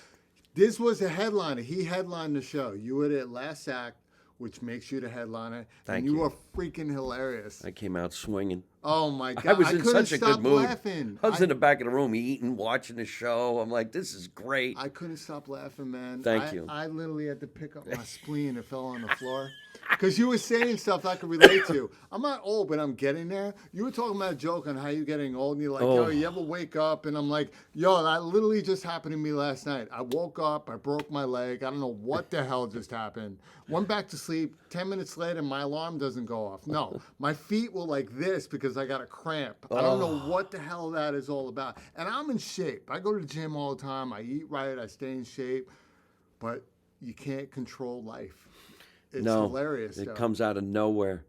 This was a headliner. He headlined the show. You were the last act, which makes you the headliner. Thank and you you. were freaking hilarious. I came out swinging. Oh, my God. I was in couldn't such a stop good mood. laughing. I was in the back of the room eating, watching the show. I'm like, this is great. I couldn't stop laughing, man. Thank you. I literally had to pick up my spleen. It fell on the floor. Because you were saying stuff I could relate to. I'm not old, but I'm getting there. You were talking about a joke on how you're getting old, and you're like, yo, you ever wake up? And I'm like, yo, that literally just happened to me last night. I woke up, I broke my leg. I don't know what the hell just happened. Went back to sleep. 10 minutes later, my alarm doesn't go off. No, my feet were like this because I got a cramp. I don't know what the hell that is all about. And I'm in shape. I go to the gym all the time. I eat right. I stay in shape. But you can't control life. It's hilarious. It though. comes out of nowhere.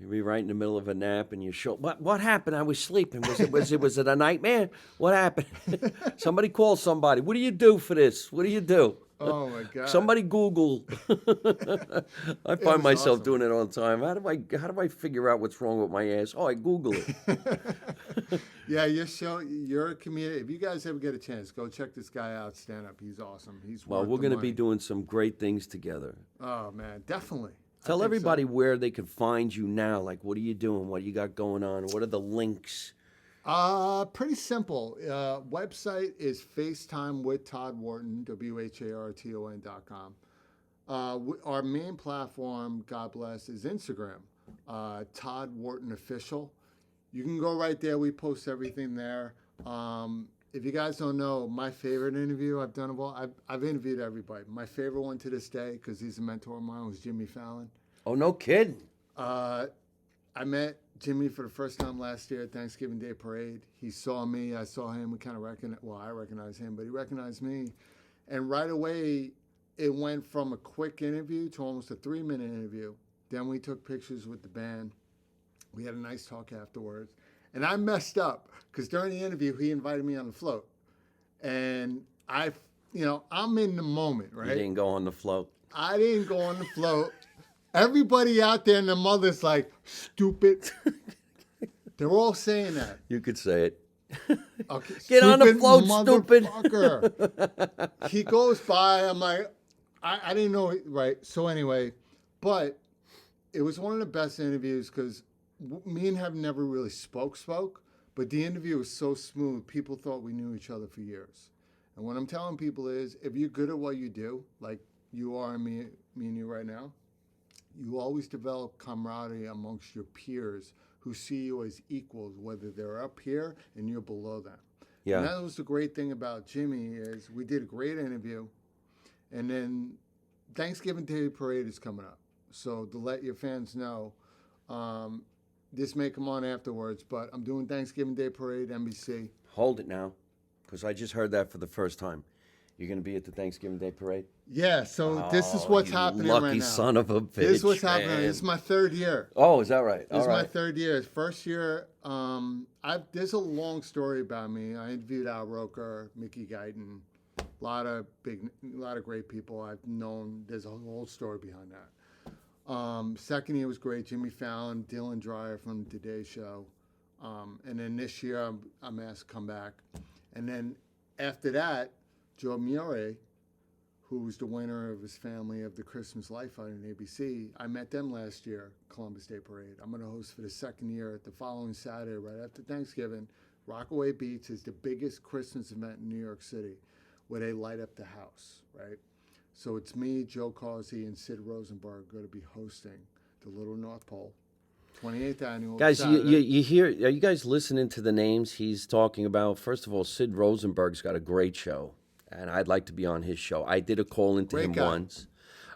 You'll be right in the middle of a nap, and you show. What happened? I was sleeping. Was it a nightmare? What happened? Somebody call somebody. What do you do for this? What do you do? Oh my God! Somebody Google. I find myself awesome. doing it all the time. How do I figure out what's wrong with my ass? Oh, I Google it. Yeah, your show. You're a comedian. If you guys ever get a chance, go check this guy out. Stand up. He's awesome. He's Well, worth we're the going to money. be doing some great things together. Oh man, definitely. I Tell think everybody so. where they can find you now. Like, what are you doing? What you got going on? What are the links? Pretty simple. Website is FaceTime with Todd Wharton, WHARTON.com. Our main platform, God bless, is Instagram, Todd Wharton Official. You can go right there. We post everything there. If you guys don't know, my favorite interview I've done of all, I've interviewed everybody. My favorite one to this day, because he's a mentor of mine, was Jimmy Fallon. Oh, no kidding. I met Jimmy for the first time last year at Thanksgiving Day Parade. He saw me. I saw him. We kind of I recognized him, but he recognized me. And right away, it went from a quick interview to almost a 3-minute interview. Then we took pictures with the band. We had a nice talk afterwards. And I messed up because during the interview, he invited me on the float. And I'm in the moment, right? You didn't go on the float. I didn't go on the float. Everybody out there and the mother's like, stupid. They're all saying that. You could say it. Okay, Get on the float, stupid. motherfucker. He goes by. I'm like, I didn't know. Right. So anyway, but it was one of the best interviews because me and him never really spoke. But the interview was so smooth. People thought we knew each other for years. And what I'm telling people is, if you're good at what you do, like you are and me and you right now, You always develop camaraderie amongst your peers who see you as equals, whether they're up here and you're below them. Yeah. And that was the great thing about Jimmy is we did a great interview, and then Thanksgiving Day Parade is coming up. So to let your fans know, this may come on afterwards, but I'm doing Thanksgiving Day Parade, NBC. Hold it now, because I just heard that for the first time. You're going to be at the Thanksgiving Day Parade? Yeah, so this is what's happening right now. Lucky son of a bitch. This is what's man. happening. This is my third year. Oh, is that right? This is my third year. First year, there's a long story about me. I interviewed Al Roker, Mickey Guyton, a lot of great people I've known. There's a whole story behind that. Second year was great. Jimmy Fallon, Dylan Dreyer from the Today Show, and then this year I'm asked to come back, and then after that, Joe Murray, who was the winner of his family of the Christmas Life on ABC. I met them last year, Columbus Day Parade. I'm going to host for the second year the following Saturday, right after Thanksgiving. Rockaway Beach is the biggest Christmas event in New York City where they light up the house, right? So it's me, Joe Causey, and Sid Rosenberg going to be hosting the Little North Pole, 28th annual. Guys, Saturday. you hear, are you guys listening to the names he's talking about? First of all, Sid Rosenberg's got a great show, and I'd like to be on his show. I did a call into Great him guy. once.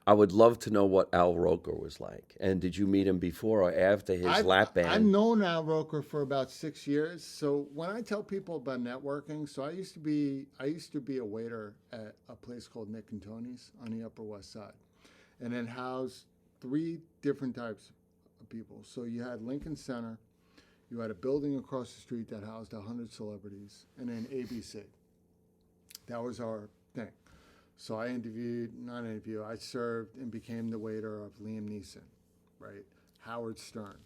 I would love to know what Al Roker was like. And did you meet him before or after his lap band? I've known Al Roker for about 6 years. So when I tell people about networking, so I used to be a waiter at a place called Nick and Tony's on the Upper West Side, and then housed 3 different types of people. So you had Lincoln Center, you had a building across the street that housed 100 celebrities, and then ABC. That was our thing. So I I served and became the waiter of Liam Neeson, right? Howard Stern,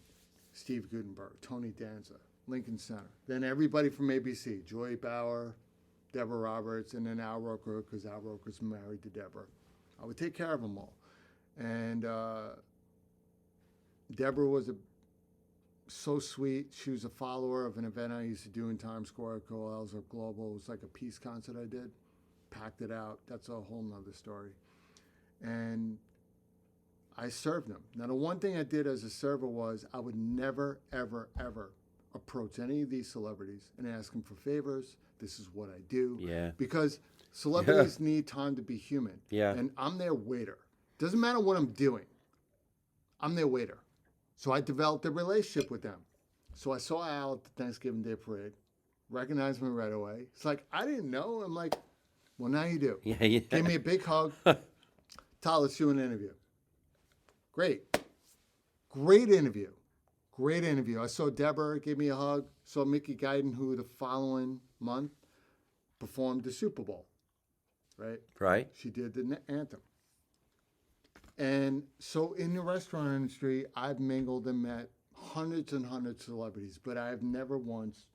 Steve Gutenberg, Tony Danza, Lincoln Center. Then everybody from ABC, Joy Bauer, Deborah Roberts, and then Al Roker, because Al Roker's married to Deborah. I would take care of them all. And Deborah was so sweet. She was a follower of an event I used to do in Times Square called Elsa Global. It was like a peace concert I did. Packed it out. That's a whole nother story. And I served them. Now, the one thing I did as a server was I would never, ever, ever approach any of these celebrities and ask them for favors. This is what I do. Yeah. Because celebrities need time to be human. Yeah. And I'm their waiter. Doesn't matter what I'm doing. I'm their waiter. So I developed a relationship with them. So I saw Al at the Thanksgiving Day Parade, recognized me right away. It's like, I didn't know. I'm like, well, now you do. Yeah. Gave me a big hug. Todd, let's do an interview. Great interview. Great interview. I saw Deborah, gave me a hug. Saw Mickey Guyton, who the following month performed the Super Bowl, right? Right. She did the anthem. And so in the restaurant industry, I've mingled and met hundreds and hundreds of celebrities, but I've never once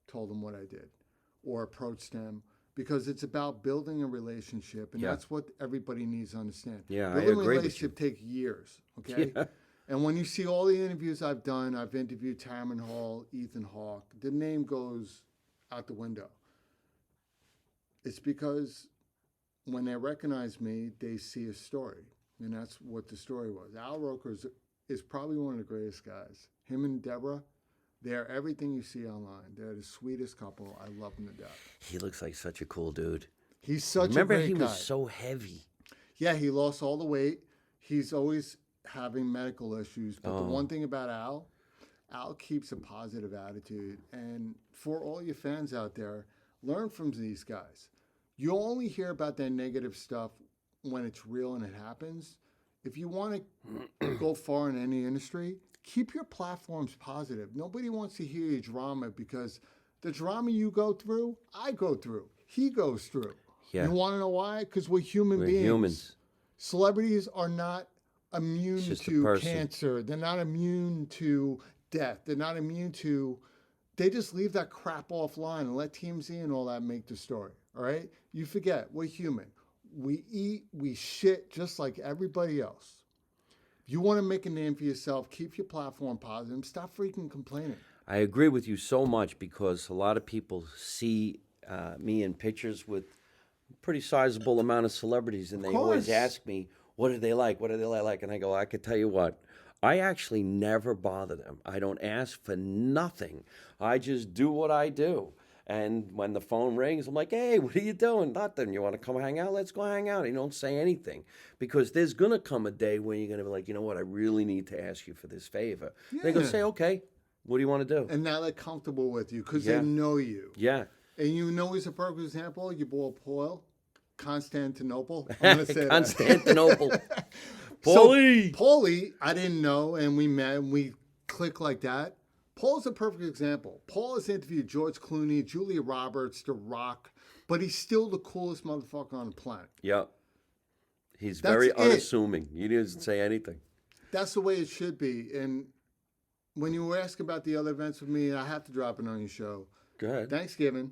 told them what I did or approached them, because it's about building a relationship, and that's what everybody needs to understand. Yeah, building I agree with you. a relationship takes years, okay? Yeah. And when you see all the interviews I've done, I've interviewed Tamron Hall, Ethan Hawke, the name goes out the window. It's because when they recognize me, they see a story, and that's what the story was. Al Roker is probably one of the greatest guys. Him and Deborah, they're everything you see online. They're the sweetest couple. I love them to death. He looks like such a cool dude. He's such Remember, a great guy. he was so heavy. Yeah, he lost all the weight. He's always having medical issues. But the one thing about Al keeps a positive attitude. And for all your fans out there, learn from these guys. You only hear about their negative stuff when it's real and it happens. If you want to go far in any industry, keep your platforms positive. Nobody wants to hear your drama, because the drama you go through, I go through. He goes through. Yeah. You want to know why? Because we're human beings. Humans. Celebrities are not immune Just a to person. cancer. They're not immune to death. They're not immune to... They just leave that crap offline and let TMZ and all that make the story. All right? You forget, we're human. We eat, we shit just like everybody else. You want to make a name for yourself, keep your platform positive, stop freaking complaining. I agree with you so much, because a lot of people see me in pictures with a pretty sizable amount of celebrities, and they always course. ask me, what are they like? What are they like? And I go, I could tell you what. I actually never bother them. I don't ask for nothing. I just do what I do. And when the phone rings, I'm like, hey, what are you doing? Nothing. You want to come hang out? Let's go hang out. You don't say anything. Because there's going to come a day when you're going to be like, you know what? I really need to ask you for this favor. They're going to say, okay, what do you want to do? And now they're comfortable with you because Yeah. they know you. Yeah. And you know he's a perfect example. Your boy Paul, Constantinople. I'm going to say Constantinople. that. Paulie. So, Paulie, I didn't know, and we met, and we clicked like that. Paul's a perfect example. Paul has interviewed George Clooney, Julia Roberts, The Rock, but he's still the coolest motherfucker on the planet. Yep. He's That's very it. unassuming. He doesn't say anything. That's the way it should be. And when you were asking about the other events with me, I have to drop it on your show. Go ahead. Thanksgiving,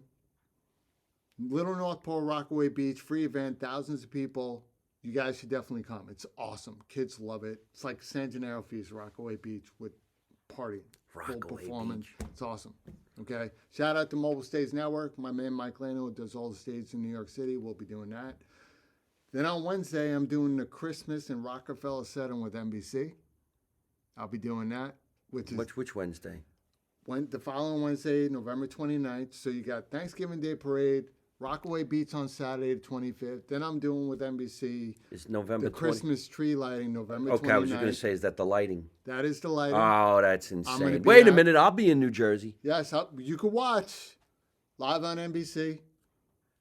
Little North Pole, Rockaway Beach, free event, thousands of people. You guys should definitely come. It's awesome. Kids love it. It's like San Gennaro Feast, Rockaway Beach with party, full Rockaway performance. Beach. It's awesome. Okay. Shout out to Mobile Stage Network. My man Mike Lano does all the stages in New York City. We'll be doing that. Then on Wednesday, I'm doing the Christmas and Rockefeller setting with NBC. I'll be doing that, which is Which Wednesday? the following Wednesday, November 29th. So you got Thanksgiving Day Parade, Rockaway Beach on Saturday the 25th. Then I'm doing with NBC It's November the 20th. Christmas tree lighting, November 29th. Okay, I was just going to say, is that the lighting? That is the lighting. Oh, that's gonna insane. be Wait a out. minute. I'll be in New Jersey. Yes, you can watch live on NBC.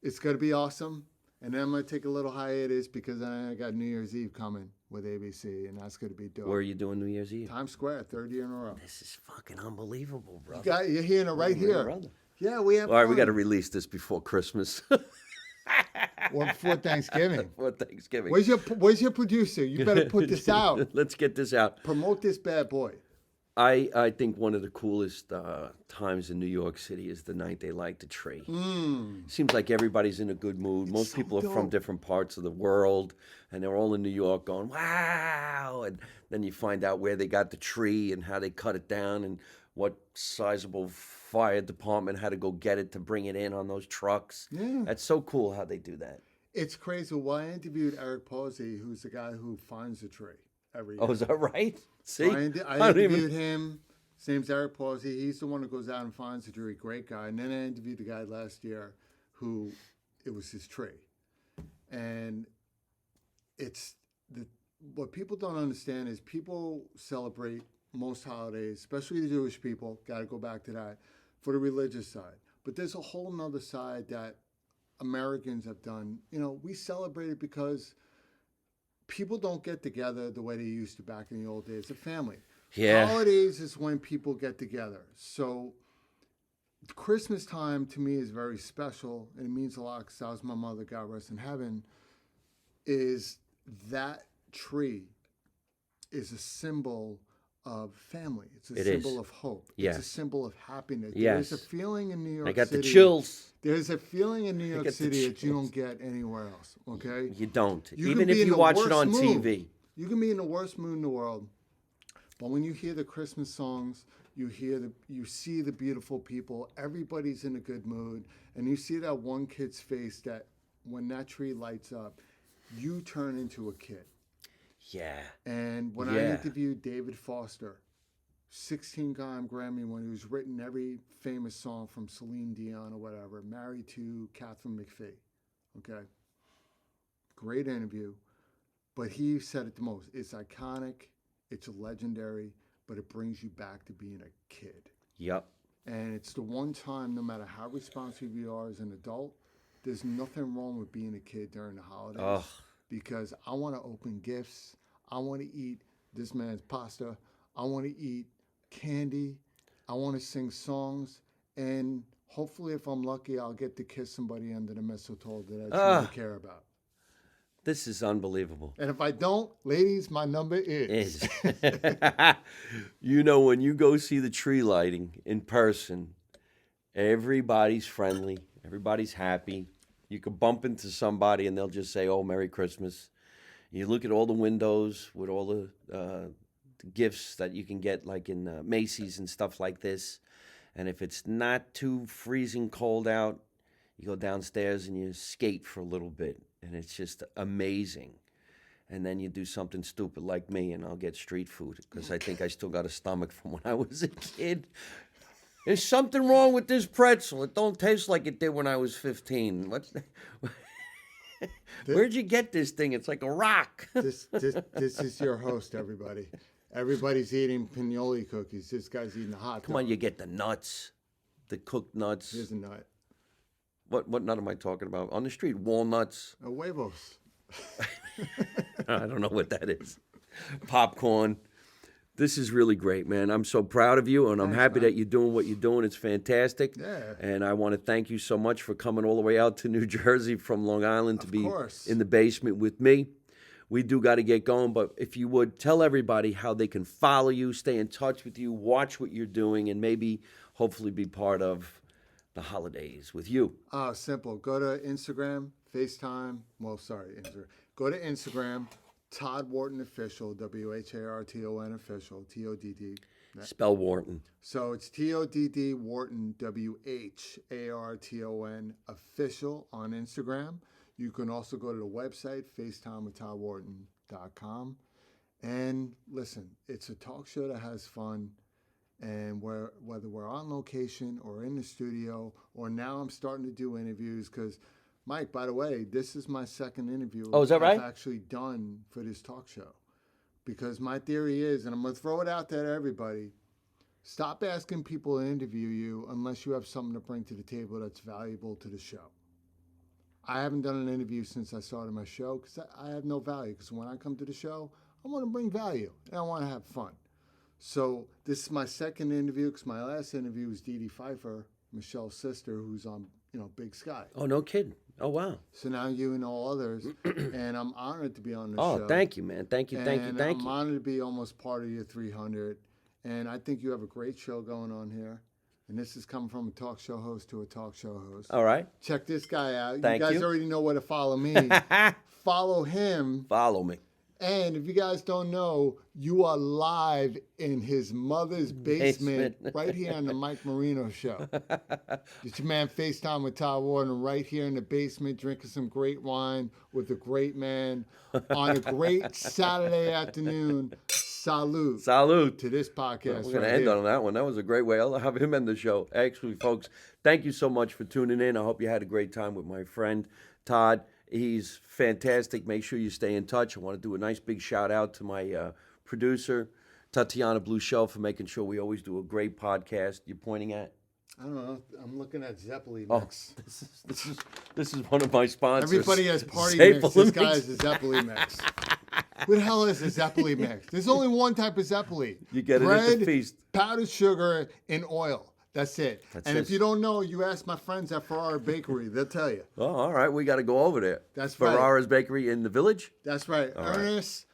It's going to be awesome. And then I'm going to take a little hiatus because I got New Year's Eve coming with ABC, and that's going to be dope. Where are you doing New Year's Eve? Times Square, third year in a row. This is fucking unbelievable, brother. You're hearing it right here. Brother. Yeah, we have All right, we fun. got to release this before Christmas. Or before Thanksgiving. For Thanksgiving. Where's your producer? You better put this out. Let's get this out. Promote this bad boy. I think one of the coolest times in New York City is the night they light the tree. Seems like everybody's in a good mood. Most so people are from dope. different parts of the world, and they're all in New York going, wow. And then you find out where they got the tree and how they cut it down and what sizable fire department had to go get it to bring it in on those trucks. Yeah. That's so cool how they do that. It's crazy. Well, I interviewed Eric Posey, who's the guy who finds the tree every year. Oh, is that right? See? I don't interviewed him. His name's Eric Posey. He's the one who goes out and finds the tree. Great guy. And then I interviewed the guy last year who it was his tree. And what people don't understand is people celebrate most holidays, especially the Jewish people, got to go back to that, for the religious side. But there's a whole nother side that Americans have done. You know, we celebrate it because people don't get together the way they used to back in the old days. A family. Yeah. Holidays is when people get together. So Christmas time to me is very special, and it means a lot because that was my mother, God rest in heaven, is that tree is a symbol of family. It's a It symbol is. of hope. Yes. It's a symbol of happiness. Yes. There's a feeling in New York I got City. the chills. There's a feeling in New York get the City that you chills. don't get anywhere else, okay? You don't. You Even can be if in you the watch it worst on mood. TV. You can be in the worst mood in the world, but when you hear the Christmas songs, you see the beautiful people, everybody's in a good mood, and you see that one kid's face that when that tree lights up, you turn into a kid. Yeah. And when I Yeah. interviewed David Foster, 16-time Grammy winner who's written every famous song from Celine Dion or whatever, married to Catherine McPhee. Okay? Great interview. But he said it the most. It's iconic, it's legendary, but it brings you back to being a kid. Yep. And it's the one time, no matter how responsive you are as an adult, there's nothing wrong with being a kid during the holidays. Oh. Because I want to open gifts. I want to eat this man's pasta. I want to eat candy. I want to sing songs. And hopefully, if I'm lucky, I'll get to kiss somebody under the mistletoe that I truly care about. This is unbelievable. And if I don't, ladies, my number is. You know, when you go see the tree lighting in person, everybody's friendly, everybody's happy. You could bump into somebody and they'll just say, "Oh, Merry Christmas." You look at all the windows with all the gifts that you can get, like in Macy's and stuff like this. And if it's not too freezing cold out, you go downstairs and you skate for a little bit. And it's just amazing. and then you do something stupid like me, and I'll get street food because I think I still got a stomach from when I was a kid. There's something wrong with this pretzel. It don't taste like it did when I was 15. Where'd you get this thing? It's like a rock. This is your host, everybody. Everybody's eating pinoli cookies. This guy's eating a hot dog. Come on, you get the nuts, the cooked nuts. Here's a nut. What nut am I talking about? On the street, walnuts. Huevos. I don't know what that is. Popcorn. This is really great, man. I'm so proud of you, and I'm happy that you're doing what you're doing. It's fantastic. Yeah. And I want to thank you so much for coming all the way out to New Jersey from Long Island to be in the basement with me. We do got to get going, but if you would, tell everybody how they can follow you, stay in touch with you, watch what you're doing, and maybe hopefully be part of the holidays with you. Simple. Go to Instagram, FaceTime. Instagram. Go to Instagram. Todd Wharton Official, Wharton Official, TODD. Spell Wharton. So it's TODD Wharton, WHARTON Official on Instagram. You can also go to the website, FaceTimeWithToddWharton.com. And listen, it's a talk show that has fun. And whether we're on location or in the studio, or now I'm starting to do interviews because Mike, by the way, this is my second interview is that right? I've actually done for this talk show. Because my theory is, and I'm going to throw it out there to everybody, stop asking people to interview you unless you have something to bring to the table that's valuable to the show. I haven't done an interview since I started my show because I have no value. Because when I come to the show, I want to bring value and I want to have fun. So this is my second interview because my last interview was Dee Dee Pfeiffer, Michelle's sister, who's on Big Sky. Oh, no kidding. Oh, wow. So now you and all others, and I'm honored to be on the show. Oh, thank you, man. Thank you. I'm honored to be almost part of your 300, and I think you have a great show going on here. And this is coming from a talk show host to a talk show host. All right. Check this guy out. Thank you. You guys already know where to follow me. Follow him. Follow me. And if you guys don't know, you are live in his mother's basement. Right here on the Mike Marino Show. It's your man FaceTime with Todd Wharton right here in the basement drinking some great wine with a great man on a great Saturday afternoon. Salute. Salute. To this podcast. We're going to end on that one. That was a great way. I'll have him end the show. Actually, folks, thank you so much for tuning in. I hope you had a great time with my friend, Todd. He's fantastic. Make sure you stay in touch. I want to do a nice big shout out to my producer, Tatiana Blue Shell, for making sure we always do a great podcast. You're pointing at? I don't know. I'm looking at Zeppeli mix. Oh, this is one of my sponsors. Everybody has party mix. This guy has a Zeppeli mix. What the hell is a Zeppeli mix? There's only one type of Zeppeli. You get it at the feast. Powdered sugar, and oil. That's it. If you don't know, you ask my friends at Ferrara Bakery. They'll tell you. Oh, all right. We got to go over there. That's right. Ferrara's Bakery in the Village? That's right. Ernest,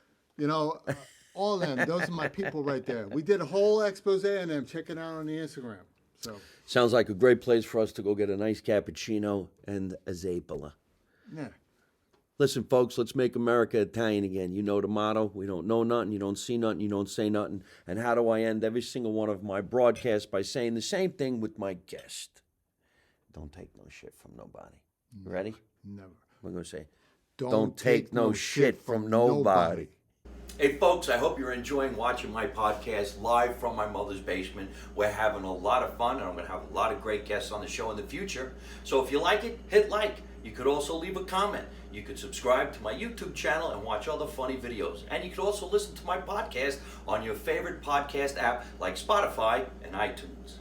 all them. Those are my people right there. We did a whole expose on them. Check it out on the Instagram. So sounds like a great place for us to go get a nice cappuccino and a Zeppola. Yeah. Listen, folks, let's make America Italian again. You know the motto. We don't know nothing. You don't see nothing. You don't say nothing. And how do I end every single one of my broadcasts by saying the same thing with my guest? Don't take no shit from nobody. Ready? Never. We're going to say, don't take no shit from nobody. Hey, folks, I hope you're enjoying watching my podcast live from my mother's basement. We're having a lot of fun, and I'm going to have a lot of great guests on the show in the future. So if you like it, hit like. You could also leave a comment. You could subscribe to my YouTube channel and watch other funny videos. And you could also listen to my podcast on your favorite podcast app like Spotify and iTunes.